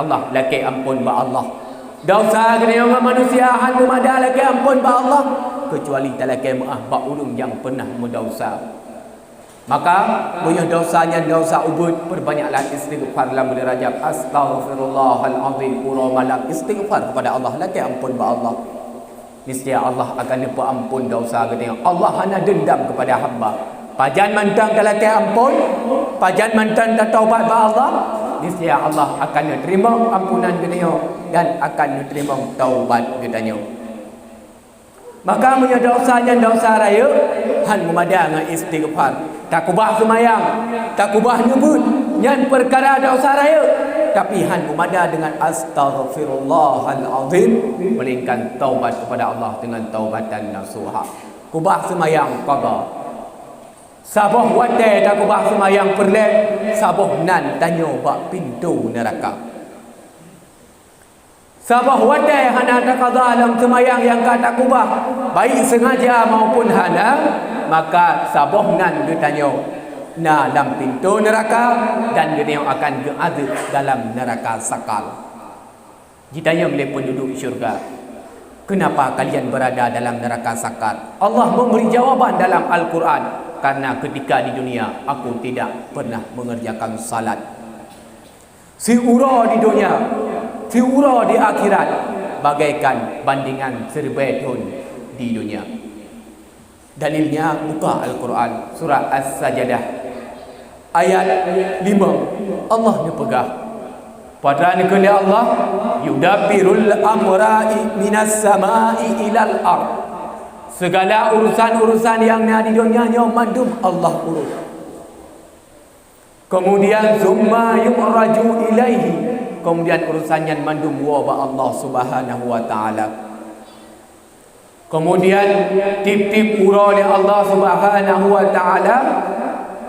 Allah laki ampun ba Allah. Dosa kena orang manusia han mada laki ampun ba Allah kecuali talaki maaf ba ulun yang pernah mendosa. Maka punya dosanya dosa ubud, perbanyaklah istighfar dalam bulan Rajab. Astaghfirullahalazim, uramalah istighfar kepada Allah laki ampun ba Allah. Niscaya Allah akan lupa ampun dosa kita. Allah hanya dendam kepada hamba. Pajan mantan talaki ampun, pajan mantan tak taubat ba Allah, niscaya Allah akan terima ampunan kita dan akan terima taubat kita. Maka punya dosanya dosa raya han memada dengan istighfar. Tak kubah semayang, tak kubah nyebut yang perkara dosa raya, tapi han memada dengan astaghfirullahalazim, melainkan taubat kepada Allah dengan taubatan nasuha. Kubah semayang qada, saboh wate tak kubah semayang perlek, saboh nan tanyo bak pintu neraka. Sabah wadai hana tak qada dalam semayang yang kata kubah, baik sengaja maupun hana, maka sabah nan ditanya na dalam pintu neraka dan dia akan diazab dalam neraka sakal. Ditanya oleh penduduk syurga, kenapa kalian berada dalam neraka sakal? Allah memberi jawaban dalam Al-Quran, karena ketika di dunia aku tidak pernah mengerjakan salat. Si ura di dunia, si ura di akhirat bagaikan bandingan serbatun di dunia. Dalilnya buka Al-Quran surah As-Sajdah ayat 5. Allah ni pegah pada negeri Allah, yudabbirul amra minas samai ilal ard. Segala urusan-urusan yang ada di dunia nya mandum Allah urus. Kemudian summa yu'raju ilaihi, kemudian urusannya mandum wa Allah Subhanahu wa taala. Kemudian tip-tip ura oleh Allah Subhanahu wa taala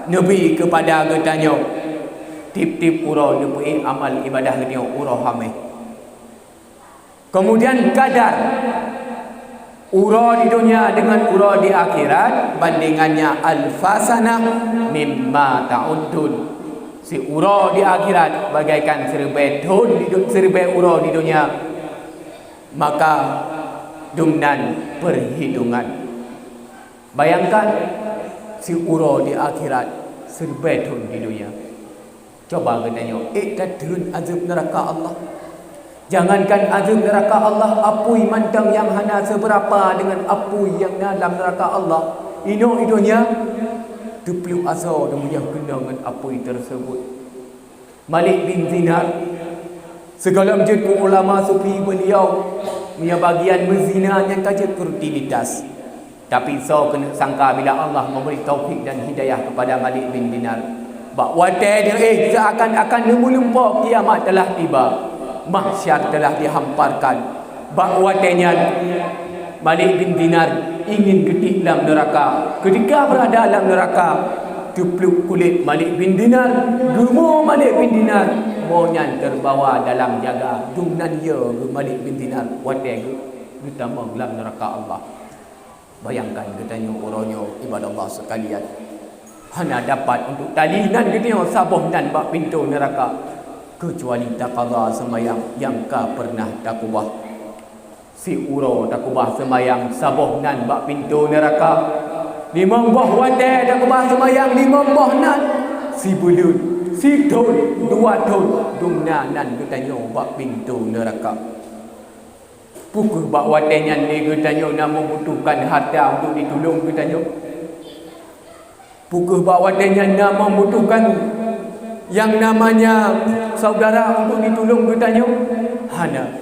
nabi kepada katanya tip-tip ura nabi amal ibadah dia ura hameh. Kemudian kadar ura di dunia dengan ura di akhirat bandingannya alfasana mimma ta'uddun. Si ura di akhirat bagaikan serbai ura di dunia, maka dumnan perhitungan. Bayangkan si ura di akhirat serbai di dunia. Coba katanya, tadrun azab neraka Allah. Jangankan azab neraka Allah, apui mantang yang hana seberapa dengan apui yang dalam neraka Allah. Idunya tepelu asal dan punya kena dengan apui tersebut. Malik bin Dinar, segala masjid ulama sufi beliau punya bagian berzina yang kaji rutinitas. Tapi so kena sangka bila Allah memberi taufik dan hidayah kepada Malik bin Dinar, bahawa dia seakan-akan lumpuh kiamat telah tiba, mahsyar telah dihamparkan, bahawa Malik bin Dinar ingin ketik dalam neraka. Ketika berada dalam neraka, tupluk kulit Malik bin Dinar, gemuk Malik bin Dinar, monyan terbawa dalam jaga dumnan ya Malik bin Dinar watai utama dalam neraka Allah. Bayangkan katanya orangnya ibadah Allah sekalian, hanya dapat untuk talinan katanya sabuh dan bak pintu neraka, kecuali taqadha semayang yang ka pernah takubah. Si uro takubah semayang sabuh nan bak pintu neraka, 5 buah wadah takubah semayang 5 buah nan, si bulut, si tun, 2 tun dumna nan katanya bak pintu neraka. Pukul bak wadahnya ni katanya nak membutuhkan harta untuk ditolong katanya. Pukul bak wadahnya nak membutuhkan yang namanya saudara untuk ditolong katanya. Hana